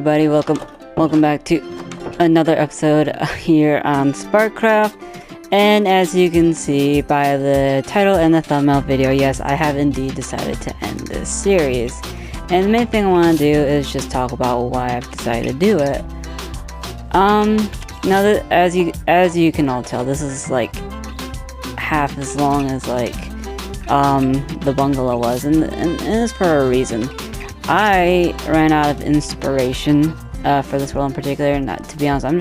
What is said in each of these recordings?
everybody, welcome back to another episode here on Sparkcraft. And as you can see by the title and the thumbnail video, yes, I have indeed decided to end this series. And the main thing I want to do is just talk about why I've decided to do it. Now that as you can all tell, this is like half as long as like the bungalow was, and it's for a reason. I ran out of inspiration for this world in particular, and to be honest, I'm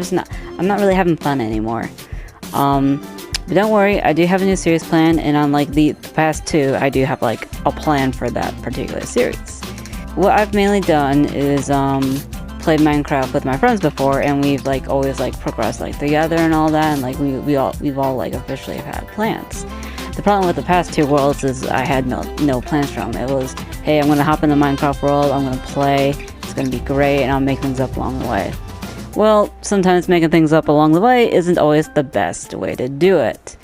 not really having fun anymore. But don't worry, I do have a new series plan, and unlike the past two, I do have like a plan for that particular series. What I've mainly done is played Minecraft with my friends before, and we've like always like progressed like together and all that, and like we've all like officially have had plans. The problem with the past two worlds is I had no plans from them. It was, hey, I'm gonna hop in the Minecraft world, I'm gonna play, it's gonna be great, and I'll make things up along the way. Well, sometimes making things up along the way isn't always the best way to do it.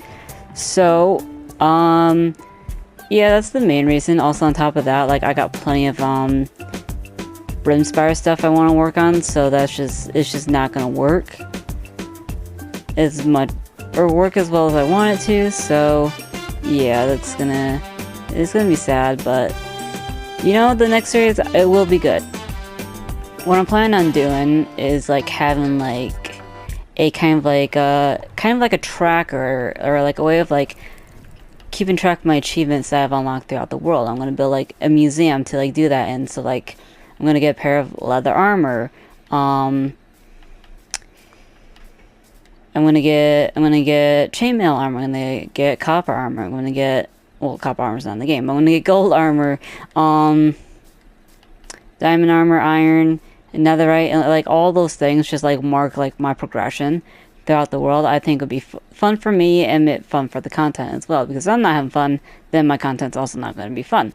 So, yeah, that's the main reason. Also, on top of that, like, I got plenty of Rimspire stuff I want to work on, so it's just not gonna work as much or work as well as I want it to. So yeah, it's gonna be sad, but you know, the next series, it will be good. What I'm planning on doing is like having like a kind of like a tracker, or like a way of like keeping track of my achievements that I've unlocked throughout the world. I'm gonna build like a museum to like do that in. So like I'm gonna get a pair of leather armor. I'm gonna get chainmail armor. I'm gonna get copper armor. I'm gonna get, well, copper armor's not in the game, but I'm gonna get gold armor, diamond armor, iron, netherite, and like all those things just like mark like my progression throughout the world. I think would be fun for me and fun for the content as well, because if I'm not having fun, then my content's also not going to be fun.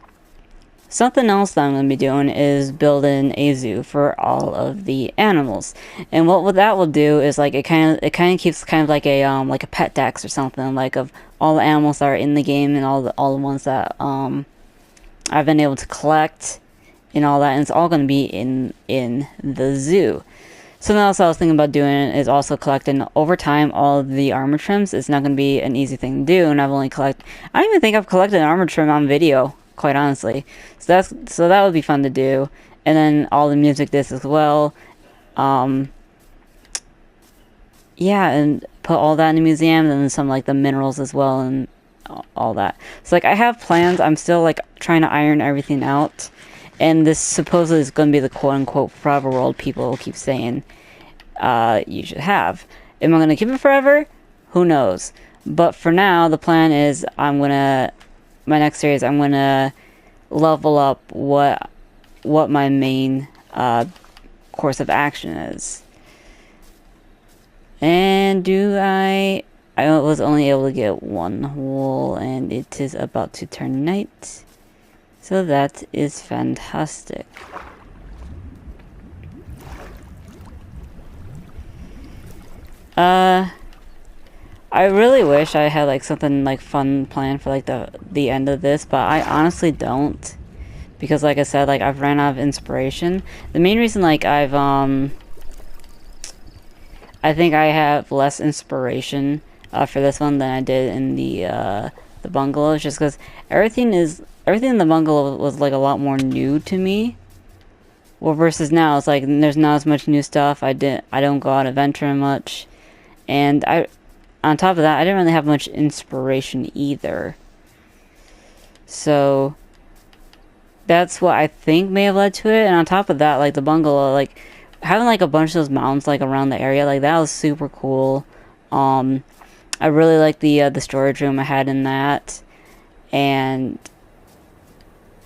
Something else that I'm going to be doing is building a zoo for all of the animals. And what that will do is like it kind of keeps kind of like a pet dex or something, like of all the animals that are in the game and all the ones that I've been able to collect and all that, and it's all going to be in the zoo. Something else I was thinking about doing is also collecting over time all of the armor trims. It's not going to be an easy thing to do, and I don't even think I've collected an armor trim on video, quite honestly. So that would be fun to do. And then all the music discs as well. Yeah, and put all that in the museum, and then some like the minerals as well, and all that. So like I have plans. I'm still like trying to iron everything out. And this supposedly is going to be the quote-unquote forever world people keep saying you should have. Am I going to keep it forever? Who knows? But for now, the plan is my next series, I'm going to level up what my main course of action is. And I was only able to get one wool, and it is about to turn night. So that is fantastic. I really wish I had like something like fun planned for like the end of this, but I honestly don't, because like I said, like I've ran out of inspiration. The main reason like I think I have less inspiration for this one than I did in the bungalow, is just because everything in the bungalow was like a lot more new to me. Well, versus now, it's like there's not as much new stuff. I don't go out adventuring much, and on top of that, I didn't really have much inspiration either. So that's what I think may have led to it. And on top of that, like the bungalow, like having like a bunch of those mountains like around the area, like that was super cool. I really like the storage room I had in that, and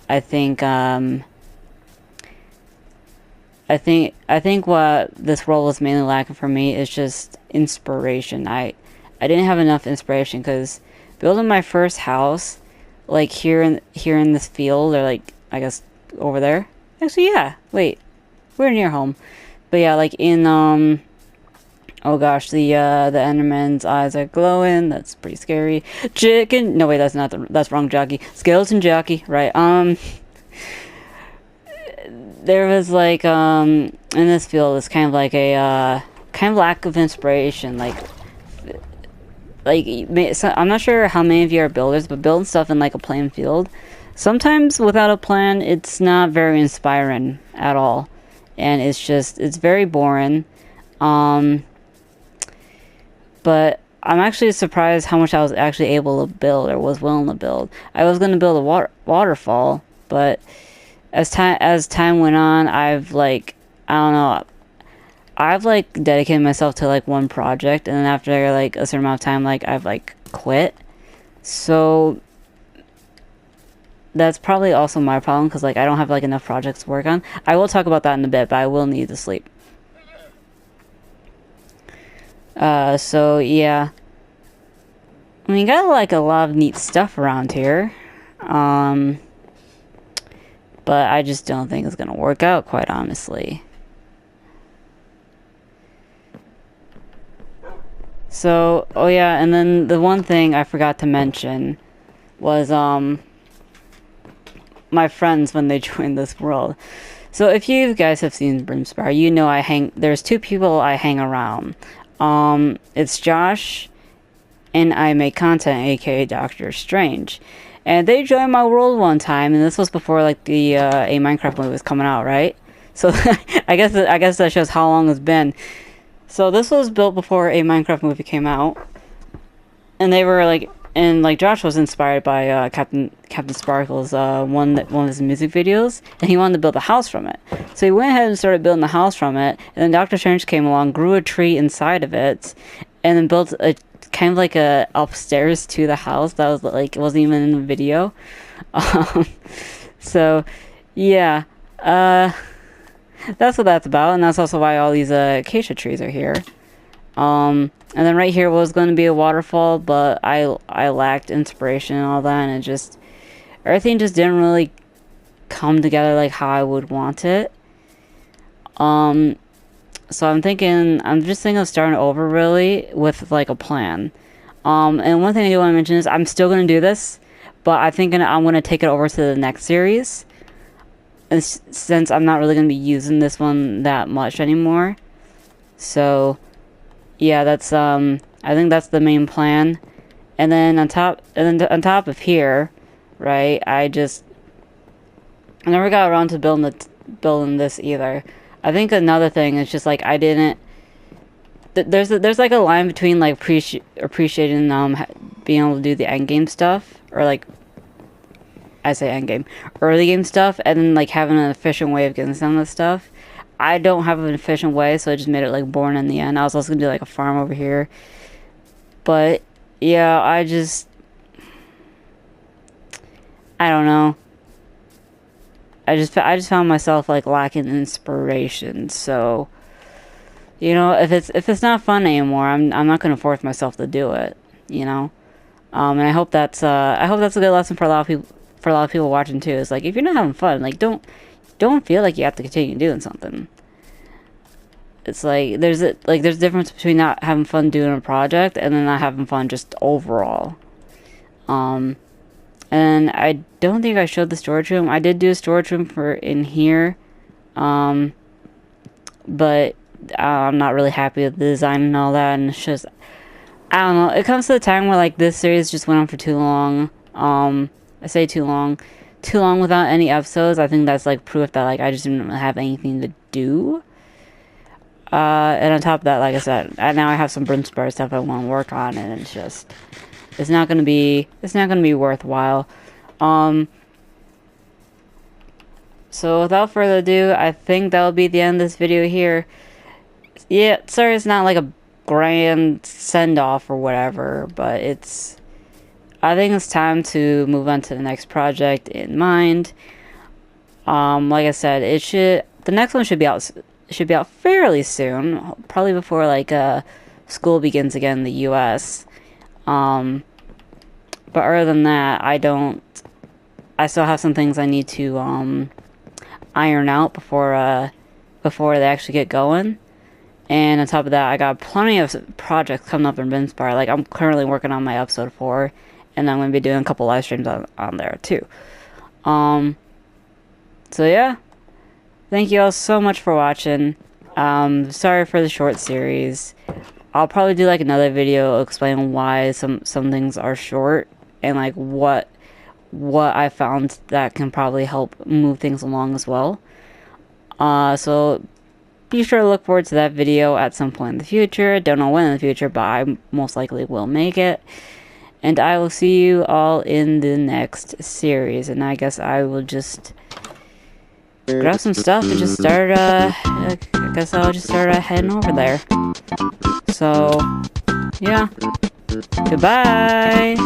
I think what this world was mainly lacking for me is just inspiration. I didn't have enough inspiration, because building my first house, like here in this field, or like I guess over there. Actually, yeah. Wait, we're near home, but yeah, like in oh gosh, the Enderman's eyes are glowing. That's pretty scary. Chicken. No, wait, that's wrong jockey. Skeleton jockey. Right. there was like in this field, it's kind of like a kind of lack of inspiration. So I'm not sure how many of you are builders, but building stuff in like a plain field, sometimes without a plan, it's not very inspiring at all, and it's very boring. But I'm actually surprised how much I was actually able to build or was willing to build. I was going to build a waterfall, but as time went on, I've like, I don't know, I've like dedicated myself to like one project, and then after like a certain amount of time, like I've like quit. So that's probably also my problem, because like I don't have like enough projects to work on. I will talk about that in a bit, but I will need to sleep. So yeah, I mean, got like a lot of neat stuff around here. But I just don't think it's gonna work out, quite honestly. So, oh yeah, and then the one thing I forgot to mention was my friends when they joined this world. So if you guys have seen Brimspire, you know there's two people I hang around. It's Josh and I Make Content, aka Doctor Strange. And they joined my world one time, and this was before like the a Minecraft movie was coming out, right? So I guess that shows how long it's been. So this was built before a Minecraft movie came out, and they were like, and like Josh was inspired by Captain Sparkle's one of his music videos, and he wanted to build a house from it. So he went ahead and started building the house from it, and then Doctor Strange came along, grew a tree inside of it, and then built a kind of like a upstairs to the house that was like, it wasn't even in the video. So yeah, that's what that's about, and that's also why all these acacia trees are here. And then right here was going to be a waterfall, but I lacked inspiration and all that, and everything just didn't really come together like how I would want it. So I'm just thinking of starting over really with like a plan. And one thing I do want to mention is I'm still going to do this, but I'm going to take it over to the next series, and since I'm not really going to be using this one that much anymore. So yeah, that's I think that's the main plan. And then on top of here, right, I never got around to building this either. I think another thing is just like I didn't. There's like a line between like appreciating being able to do the end game stuff, or like I say end game, early game stuff, and then like having an efficient way of getting some of the stuff. I don't have an efficient way, so I just made it like boring in the end. I was also gonna do like a farm over here, but yeah, I don't know. I just found myself like lacking inspiration. So, you know, if it's not fun anymore, I'm not gonna force myself to do it. You know, and I hope that's a good lesson for a lot of people watching too. It's like, if you're not having fun, like don't feel like you have to continue doing something. It's like there's a difference between not having fun doing a project and then not having fun just overall. And I don't think I showed the storage room. I did do a storage room for in here, but I'm not really happy with the design and all that. And it's just, I don't know. It comes to the time where like this series just went on for too long. I say too long without any episodes. I think that's like proof that like I just didn't have anything to do. And on top of that, like I said, now I have some Brimspire stuff I want to work on, and it's not gonna be worthwhile. So without further ado, I think that'll be the end of this video here. Yeah, sorry it's not like a grand send-off or whatever, but I think it's time to move on to the next project in mind. Like I said, the next one should be out fairly soon, probably before like school begins again in the US. But other than that, I still have some things I need to iron out before they actually get going. And on top of that, I got plenty of projects coming up in Brimspire. Like, I'm currently working on my episode 4, and I'm going to be doing a couple live streams on there too. So yeah, thank you all so much for watching. Sorry for the short series. I'll probably do like another video explaining why some things are short and like what I found that can probably help move things along as well. So be sure to look forward to that video at some point in the future. Don't know when in the future, but I most likely will make it. And I will see you all in the next series. And I guess I will just grab some stuff and just start, I guess I'll just start heading over there. So, yeah. Goodbye!